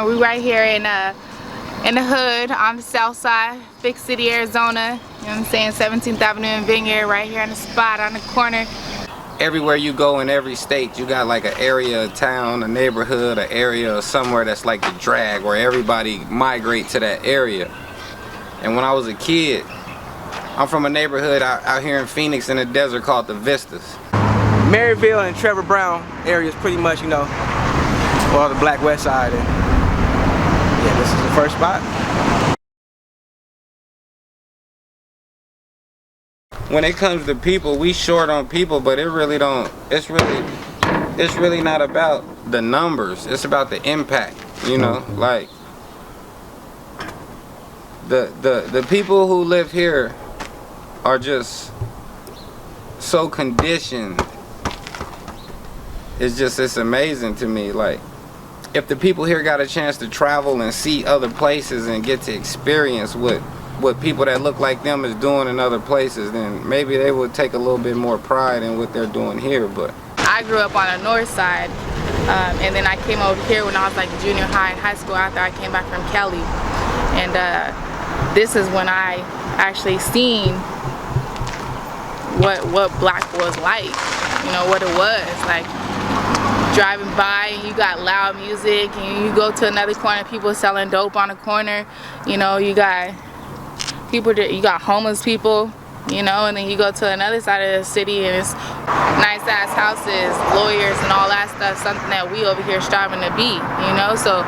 We right here in the hood on the south side, Big City, Arizona. You know what I'm saying? 17th Avenue and Vineyard, right here on the spot, on the corner. Everywhere you go in every state, you got like an area of town, a neighborhood, an area of somewhere that's like the drag, where everybody migrate to that area. And when I was a kid, I'm from a neighborhood out here in Phoenix in the desert called the Vistas. Maryvale and Trevor Brown areas pretty much, you know, all the Black West Side. And yeah, this is the first spot. When it comes to people, we short on people, but it really don't, it's really not about the numbers, it's about the impact, you know, like the people who live here are just so conditioned. It's amazing to me. Like, if the people here got a chance to travel and see other places and get to experience what people that look like them is doing in other places, then maybe they would take a little bit more pride in what they're doing here. But I grew up on the north side, and then I came over here when I was like junior high and high school after I came back from Cali. And this is when I actually seen what black was like, you know, what it was like. Driving by and you got loud music, and you go to another corner, people selling dope on the corner, you know, you got people, you got homeless people, you know, and then you go to another side of the city and it's nice ass houses, lawyers and all that stuff, something that we over here striving to be, you know. So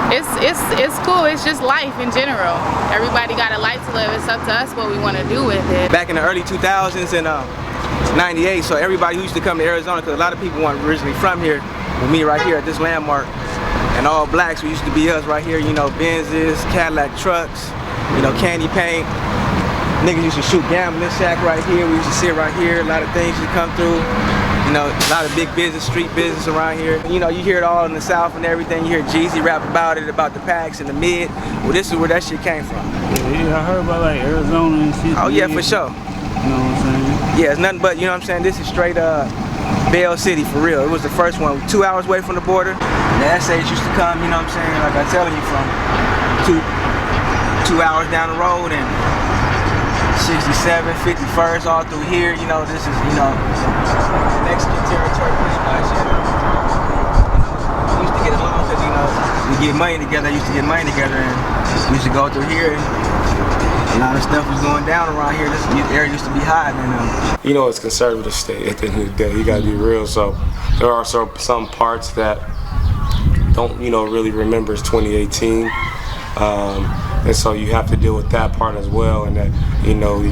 it's cool. It's just life in general. Everybody got a life to live. It's up to us what we want to do with it. Back in the early 2000s and 98, so everybody who used to come to Arizona, because a lot of people weren't originally from here, with me right here at this landmark, and all blacks, we used to be us right here, you know, Benzes, Cadillac trucks, you know, candy paint. Niggas used to shoot gambling shack right here. We used to sit right here. A lot of things used to come through. You know, a lot of big business, street business around here. You know, you hear it all in the South and everything. You hear Jeezy rap about it, about the packs and the mid. Well, this is where that shit came from. Yeah, I heard about like Arizona and shit. Oh yeah, for sure. You know what I'm saying? Yeah, it's nothing but, you know what I'm saying, this is straight Bell City for real. It was the first one, 2 hours away from the border. The essays used to come, you know what I'm saying, like I'm telling you, from two hours down the road, and 67, 51st, all through here, you know, this is, you know, Mexican territory pretty much. And, we used to get along because, you know, we get money together, I used to get money together, and we used to go through here. A lot of stuff was going down around here. This area used to be hot, and you know, it's conservative state at the end of the day. You gotta be real. So there are some parts that don't, you know, really remember it's 2018, and so you have to deal with that part as well. And that, you know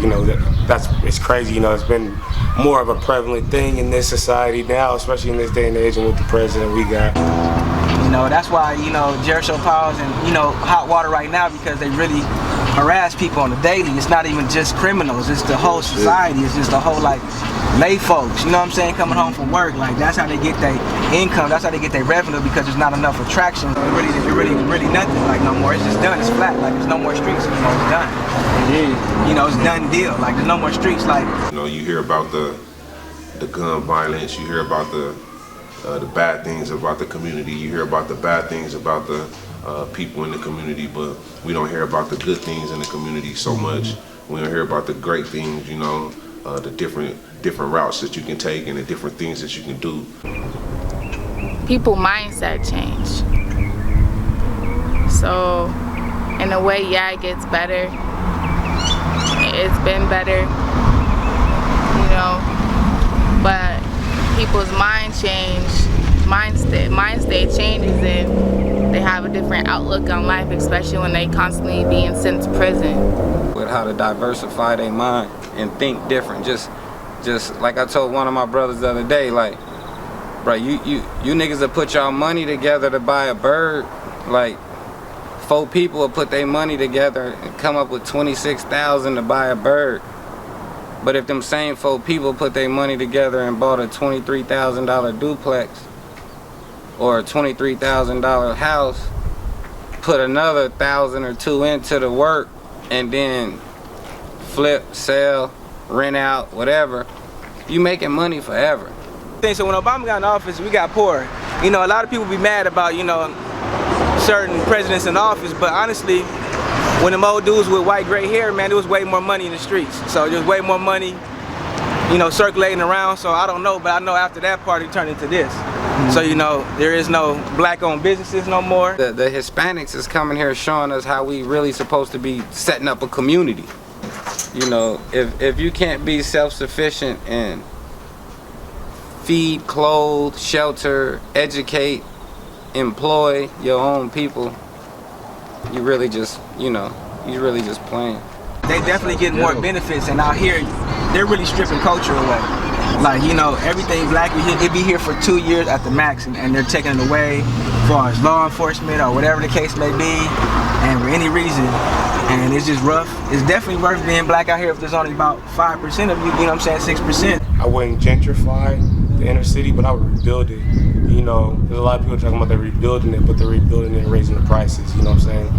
that's it's crazy. You know, it's been more of a prevalent thing in this society now, especially in this day and age, and with the president we got. You know, that's why, you know, Jericho Powers and, you know, hot water right now, because they really harass people on the daily. It's not even just criminals, it's the whole society. It's just the whole, like, lay folks, you know what I'm saying, coming home from work. Like, that's how they get their income, that's how they get their revenue, because there's not enough attraction. It's really nothing, like, no more. It's just done, it's flat. Like, there's no more streets anymore, it's done. You know, it's done deal. Like, there's no more streets. Like, you know, you hear about the gun violence, you hear about the bad things about the community, you hear about the bad things about the people in the community, but we don't hear about the good things in the community so much. We don't hear about the great things, you know, the different routes that you can take and the different things that you can do. People mindset change. So in a way, yeah, it gets better. It's been better, you know, but people's mind state changes, and they have a different outlook on life, especially when they constantly being sent to prison. With how to diversify their mind and think different. Just like I told one of my brothers the other day, like, bro, you niggas that put y'all money together to buy a bird, like 4 people will put their money together and come up with $26,000 to buy a bird. But if them same 4 people put their money together and bought a $23,000 duplex or a $23,000 house, put another 1,000 or 2 into the work, and then flip, sell, rent out, whatever, you making money forever. So when Obama got in office, we got poor. You know, a lot of people be mad about, you know, certain presidents in office, but honestly, when them old dudes with white gray hair, man, there was way more money in the streets. So there's way more money, you know, circulating around. So I don't know, but I know after that party turned into this. So, you know, there is no black-owned businesses no more. The Hispanics is coming here showing us how we really supposed to be setting up a community. You know, if you can't be self-sufficient and feed, clothe, shelter, educate, employ your own people, you really just, you know, you're really just playing. They definitely get more benefits, and out here, they're really stripping culture away. Like, you know, everything black, it be here for 2 years at the max, and they're taking it away as far as law enforcement or whatever the case may be, and for any reason. And it's just rough. It's definitely worth being black out here if there's only about 5% of you, you know what I'm saying, 6%. I wouldn't gentrify the inner city, but I would rebuild it. You know, there's a lot of people talking about they're rebuilding it, but they're rebuilding it and raising the prices, you know what I'm saying?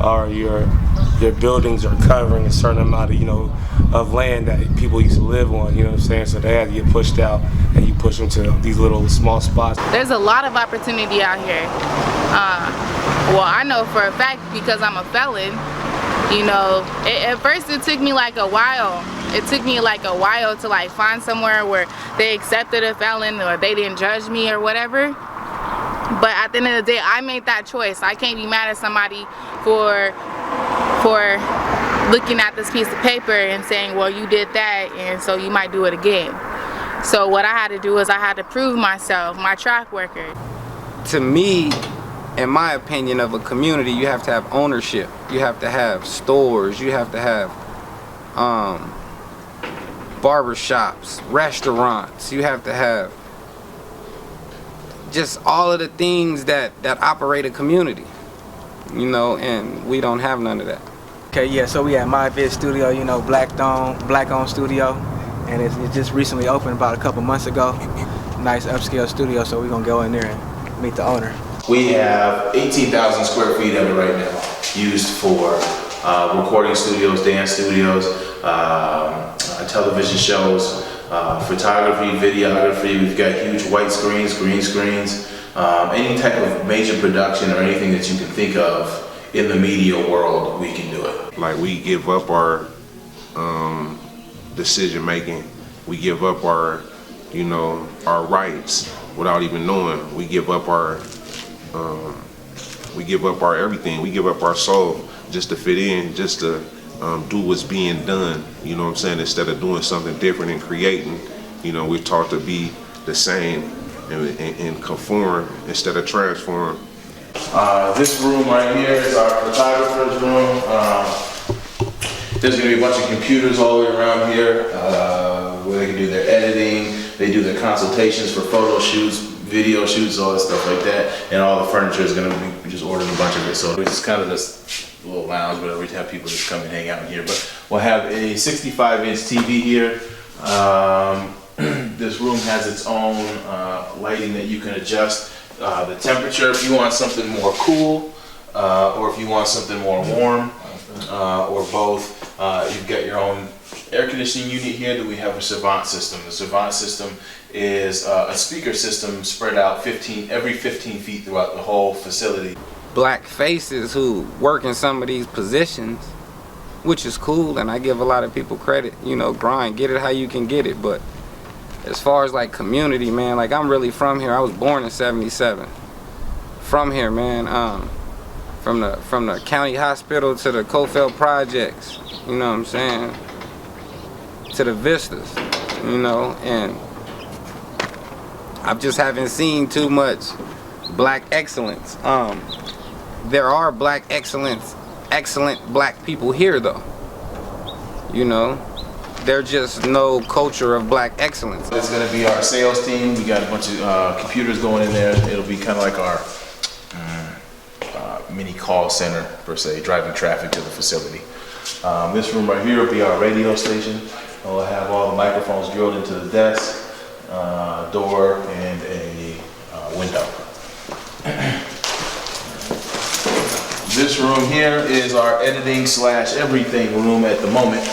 Or your buildings are covering a certain amount of, you know, of land that people used to live on, you know what I'm saying? So they had to get pushed out, and you push them to these little small spots. There's a lot of opportunity out here. Well, I know for a fact because I'm a felon, you know, at first it took me like a while. It took me like a while to like find somewhere where they accepted a felon or they didn't judge me or whatever. But at the end of the day, I made that choice. I can't be mad at somebody for looking at this piece of paper and saying, well, you did that, and so you might do it again. So what I had to do is I had to prove myself, my track record. To me, in my opinion, of a community, you have to have ownership. You have to have stores. You have to have barbershops, restaurants. You have to have just all of the things that operate a community, you know, and we don't have none of that. Okay, yeah, so we at Mividz Studio, you know, black-owned studio, and it just recently opened about a couple months ago. Nice upscale studio, so we're gonna go in there and meet the owner. We have 18,000 square feet of it right now, used for recording studios, dance studios, television shows, photography, videography. We've got huge white screens, green screens, any type of major production or anything that you can think of in the media world, we can do it. Like, we give up our decision making. We give up our, you know, our rights without even knowing. We give up our everything. We give up our soul just to fit in, just to do what's being done, you know what I'm saying? Instead of doing something different and creating, you know, we're taught to be the same and conform instead of transform. This room right here is our photographer's room. There's going to be a bunch of computers all the way around here where they can do their editing, they do their consultations for photo shoots, video shoots, all that stuff like that, and all the furniture is going to be just ordering a bunch of it. So it's just kind of this little lounge, whatever. We have people just come and hang out in here. But we'll have a 65-inch TV here. This room has its own lighting that you can adjust the temperature if you want something more cool, or if you want something more warm, or both. You've got your own air conditioning unit here that we have a Savant system. The Savant system is a speaker system spread out every 15 feet throughout the whole facility. Black faces who work in some of these positions, which is cool, and I give a lot of people credit, you know, grind, get it how you can get it. But as far as like community, man, like I'm really from here. I was born in '77. From here, man. From the county hospital to the Cofell projects, you know what I'm saying, to the vistas, you know, and I just haven't seen too much black excellence. There are black excellent black people here though, you know. There's just no culture of black excellence. It's going to be our sales team. We got a bunch of computers going in there. It'll be kind of like our mini call center, per se, driving traffic to the facility. This room right here will be our radio station. We'll have all the microphones drilled into the desk, door, and a window. This room here is our editing / everything room at the moment.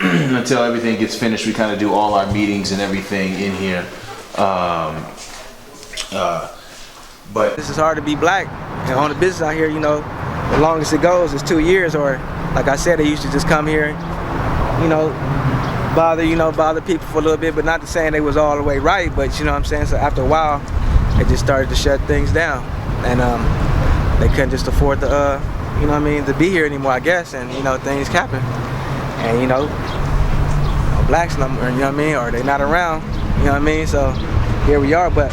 Until everything gets finished, we kind of do all our meetings and everything in here. But this is hard to be black, and own a business out here, you know, the longest it goes is 2 years, or like I said, they used to just come here, you know, bother people for a little bit, but not to saying they was all the way right, but you know what I'm saying. So after a while, they just started to shut things down, and they couldn't just afford to, you know what I mean, to be here anymore, I guess, and you know, things happen, and you know, blacks, you know what I mean, or they not around, you know what I mean. So here we are, but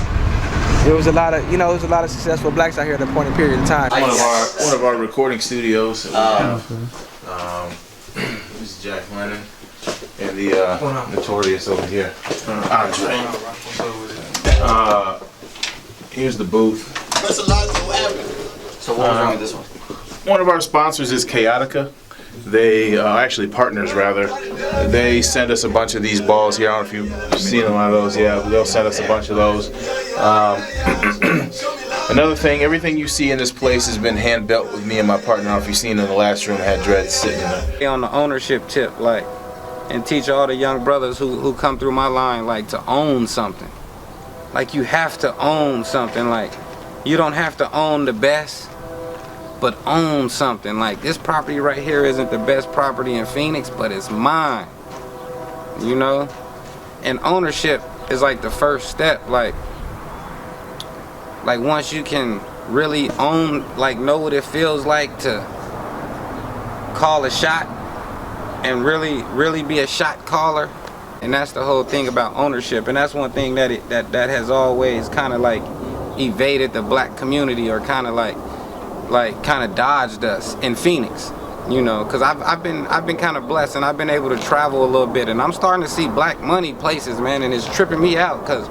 there was a lot of, you know, there was a lot of successful blacks out here at a point in period of time. One of our recording studios. This is Jack Lennon and the Notorious over here. Andre. Here's the booth. So what was wrong with this one? One of our sponsors is Chaotica. They actually partners rather. They send us a bunch of these balls here. I don't know if you've seen a lot of those. Yeah, they'll send us a bunch of those. Another thing, everything you see in this place has been hand built with me and my partner. I don't know if you've seen in the last room, had dreads sitting in there. On the ownership tip, like, and teach all the young brothers who come through my line, like, to own something. Like, you have to own something. Like, you don't have to own the best, but own something. Like, this property right here isn't the best property in Phoenix, but it's mine, you know? And ownership is like the first step. Like once you can really own, like, know what it feels like to call a shot and really be a shot caller. And that's the whole thing about ownership. And that's one thing that has always kind of like evaded the black community, or kind of kind of dodged us in Phoenix, you know, because I've been kind of blessed, and I've been able to travel a little bit, and I'm starting to see black money places, man, and it's tripping me out, because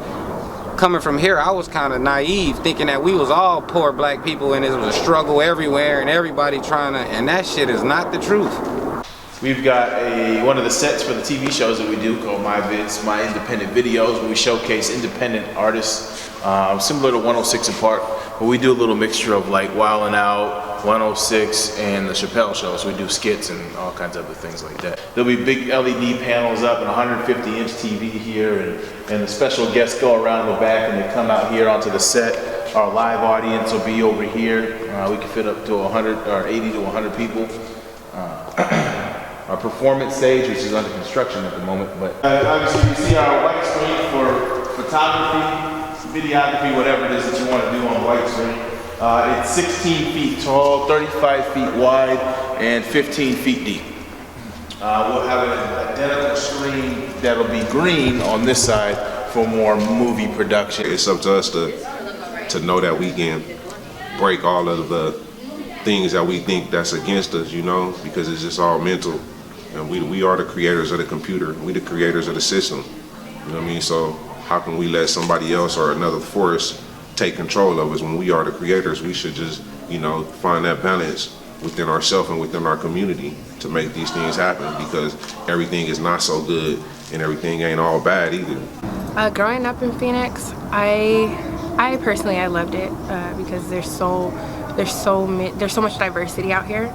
coming from here, I was kind of naive, thinking that we was all poor black people and it was a struggle everywhere and everybody trying to, and that shit is not the truth. We've got one of the sets for the TV shows that we do called Mividz, My Independent Videos, where we showcase independent artists, similar to 106 and Park, but we do a little mixture of like Wildin' Out, 106, and the Chappelle Show. So we do skits and all kinds of other things like that. There'll be big LED panels up and 150-inch TV here, and the special guests go around the back and they come out here onto the set. Our live audience will be over here. We can fit up to 100 or 80 to 100 people. Our performance stage, which is under construction at the moment, but obviously you see our white screen for photography, videography, whatever it is that you want to do on white screen. It's 16 feet tall, 35 feet wide, and 15 feet deep. We'll have an identical screen that'll be green on this side for more movie production. It's up to us to know that we can break all of the things that we think that's against us, you know, because it's just all mental. And we are the creators of the computer. We the creators of the system. You know what I mean? So how can we let somebody else or another force take control of us when we are the creators? We should just, you know, find that balance within ourselves and within our community to make these things happen, because everything is not so good and everything ain't all bad either. Growing up in Phoenix, I personally loved it because there's so much diversity out here,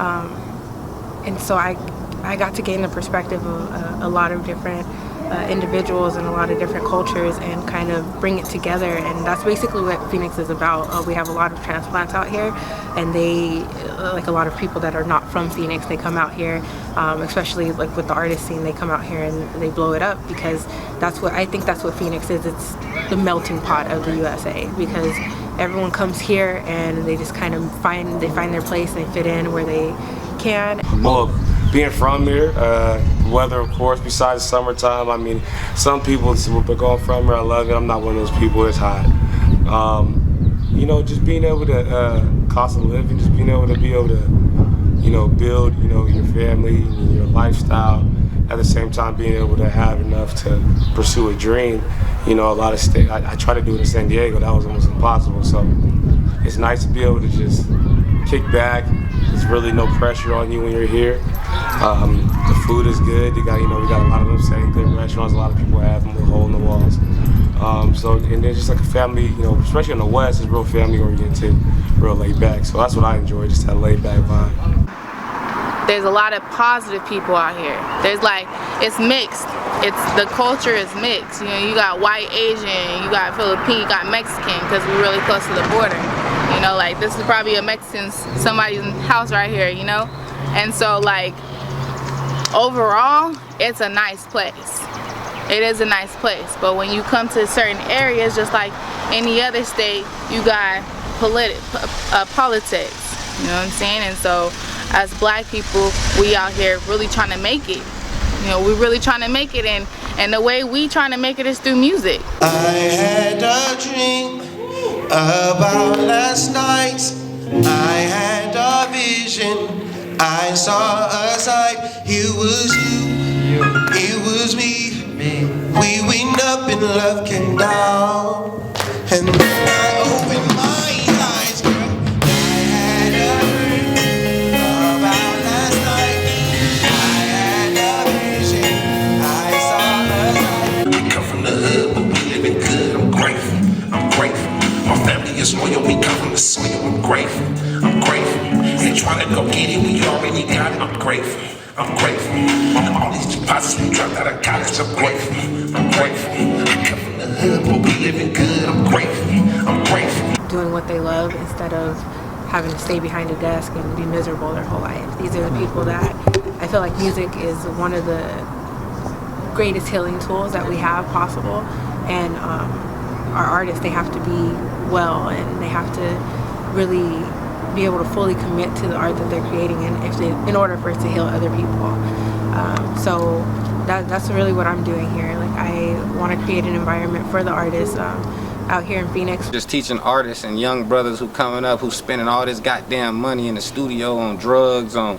and so I got to gain the perspective of a lot of different individuals and a lot of different cultures, and kind of bring it together. And that's basically what Phoenix is about. We have a lot of transplants out here, and they, like a lot of people that are not from Phoenix, they come out here, especially like with the artist scene, they come out here and they blow it up, because I think that's what Phoenix is. It's the melting pot of the USA, because everyone comes here and they just kind of find their place, they fit in where they can. Well, being from here, weather, of course, besides summertime, I mean, some people will go from here, I love it. I'm not one of those people, it's hot. You know, just being able to, cost of living, just being able to you know, build, you know, your family, your lifestyle, at the same time being able to have enough to pursue a dream. You know, a lot of I tried to do it in San Diego, that was almost impossible. So it's nice to be able to just kick back. There's really no pressure on you when you're here. The food is good. We got a lot of them same good restaurants. A lot of people have them with a hole in the walls. And they're just like a family, you know, especially in the West, it's real family oriented, real laid back. So that's what I enjoy, just that laid back vibe. There's a lot of positive people out here. It's mixed. The culture is mixed. You know, you got white, Asian, you got Filipino, you got Mexican, because we're really close to the border. You know, like this is probably a Mexican, somebody's house right here, you know? And so like, overall, it's a nice place. It is a nice place, but when you come to certain areas, just like any other state, you got politics, you know what I'm saying? And so as black people, we out here really trying to make it. You know, we're really trying to make it, and the way we trying to make it is through music. I had a dream about last night. I had a vision. I saw a sight. It was you, it was me. We went up and love came down. And then I opened my eyes, girl. I had a dream about last night. I had a vision. I saw a sight. We come from the hood, but we living good. I'm grateful. I'm grateful. My family is loyal. We come from the soil. I'm grateful. I'm grateful. Ain't trying to go get it. We already got it. I'm grateful. I'm grateful. All these deposits we dropped out of college. I'm grateful. I'm grateful. I come from the hood, but we living good. I'm grateful. I'm grateful. Doing what they love instead of having to stay behind a desk and be miserable their whole life. These are the people that I feel like music is one of the greatest healing tools that we have possible. And our artists, they have to be well, and they have to really be able to fully commit to the art that they're creating, and in order for it to heal other people. So that's really what I'm doing here. Like, I want to create an environment for the artists out here in Phoenix. Just teaching artists and young brothers who coming up, who spending all this goddamn money in the studio on drugs, on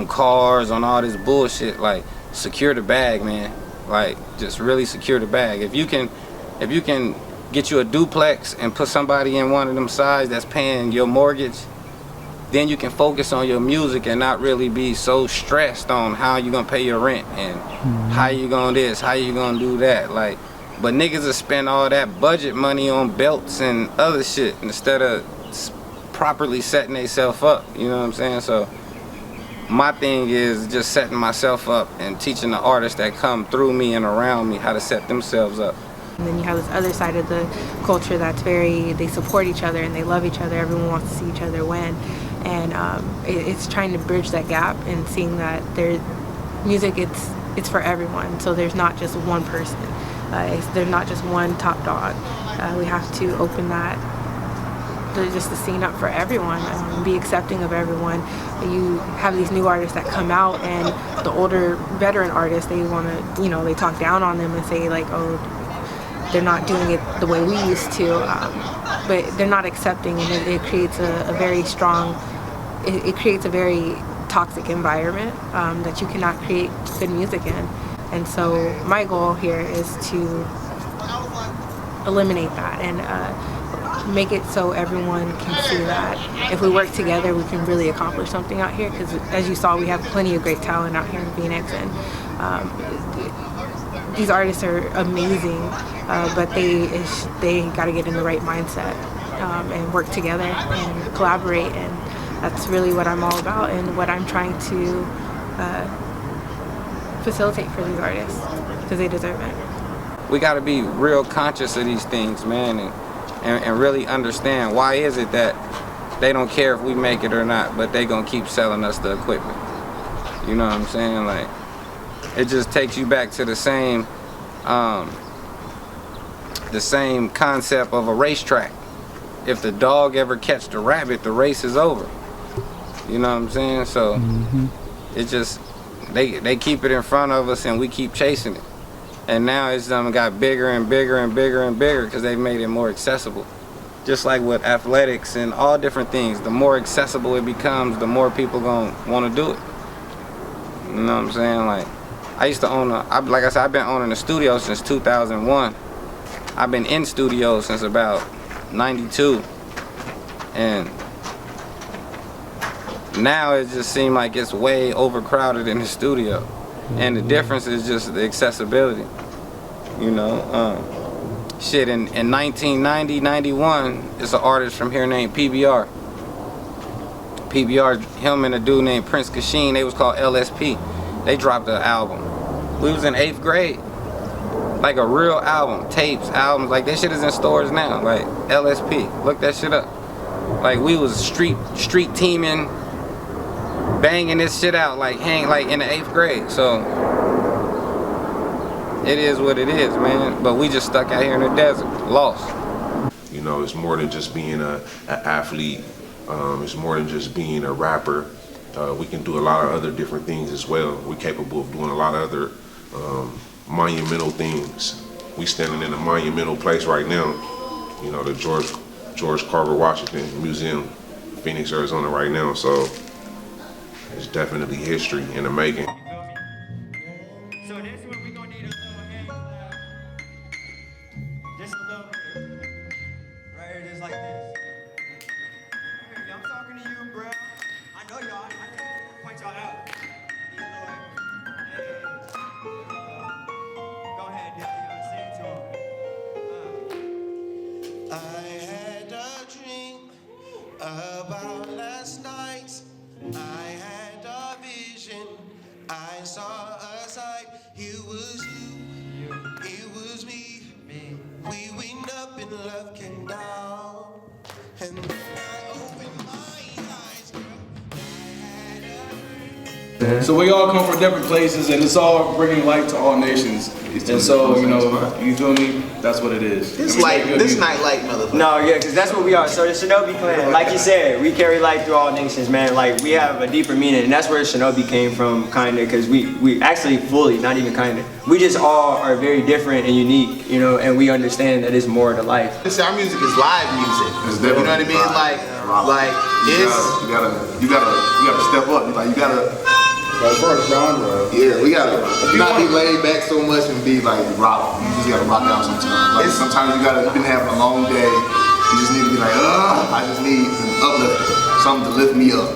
cars, on all this bullshit. Like, secure the bag, man. Like, just really secure the bag. If you can get you a duplex and put somebody in one of them sides that's paying your mortgage, then you can focus on your music and not really be so stressed on how you gonna pay your rent and how you gonna this, how you gonna do that. Like, but niggas will spend all that budget money on belts and other shit instead of properly setting themselves up, you know what I'm saying? So my thing is just setting myself up and teaching the artists that come through me and around me how to set themselves up. And then you have this other side of the culture that's they support each other and they love each other. Everyone wants to see each other win. And it's trying to bridge that gap and seeing that music, it's for everyone. So there's not just one person. There's not just one top dog. We have to open just the scene up for everyone, be accepting of everyone. You have these new artists that come out, and the older veteran artists, they want to, you know, they talk down on them and say like, oh, they're not doing it the way we used to, but they're not accepting, and it creates a very strong, it creates a very toxic environment that you cannot create good music in. And so my goal here is to eliminate that and make it so everyone can see that if we work together, we can really accomplish something out here. Because as you saw, we have plenty of great talent out here in Phoenix, and these artists are amazing, but they got to get in the right mindset and work together and collaborate, and that's really what I'm all about and what I'm trying to facilitate for these artists, because they deserve it. We got to be real conscious of these things, man, and really understand why is it that they don't care if we make it or not, but they gonna keep selling us the equipment. You know what I'm saying? Like, it just takes you back to the same concept of a racetrack. If the dog ever catch the rabbit, the race is over. You know what I'm saying? So it just, they keep it in front of us and we keep chasing it. And now it's got bigger and bigger and bigger and bigger because they've made it more accessible. Just like with athletics and all different things, the more accessible it becomes, the more people gonna want to do it. You know what I'm saying? Like, I used to own like I said, I've been owning a studio since 2001. I've been in studios since about 92. And now it just seems like it's way overcrowded in the studio. And the difference is just the accessibility. You know, shit, in 1990, 91, it's an artist from here named PBR. PBR, him and a dude named Prince Kashin, they was called LSP. They dropped an album. We was in 8th grade. Like a real album, tapes, albums, like that shit is in stores now. Like LSP, look that shit up. like we was street teaming, banging this shit out like in the 8th grade. So it is what it is, man. But we just stuck out here in the desert, lost. You know, it's more than just being an athlete. It's more than just being a rapper. We can do a lot of other different things as well. We're capable of doing a lot of other monumental things. We standing in a monumental place right now. You know, the George Carver Washington Museum, Phoenix, Arizona right now. So it's definitely history in the making. So this one we gonna need a little hand clap. Just a little bit. Right here, just like this. Hey, I'm talking to you, bro. I know y'all. I can point y'all out. Need a little. Hey. Go ahead, you gotta sing to him. I had a dream about last night. I had a vision. I saw a sight. It was you. It was me. We went up and love came down. And then I opened my eyes, girl. So we all come from different places, and it's all bringing light to all nations. And so, you know, you feel me? That's what it is. This light, this night light, motherfucker. No, yeah, because that's what we are. So the Shinobi Clan, like you said, we carry light through all nations, man. Like, we have a deeper meaning, and that's where Shinobi came from, kind of, because we actually fully, not even kind of, we just all are very different and unique, you know, and we understand that it's more to life. Our music is live music. You know what I mean? Like it's you gotta step up. Like you gotta. As far as genre, yeah, we gotta not be laid back so much and be like rock. You just gotta rock out sometimes. Like sometimes you've been having a long day. You just need to be like, I just need an uplift, something to lift me up.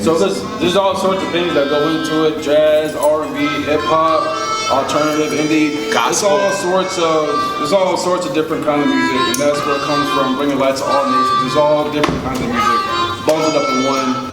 So there's all sorts of things that go into it: jazz, R&B, hip hop, alternative, indie. Gospel. There's all sorts of different kind of music, and that's where it comes from. Bringing light to all nations. There's all different kinds of music, bundled up in one.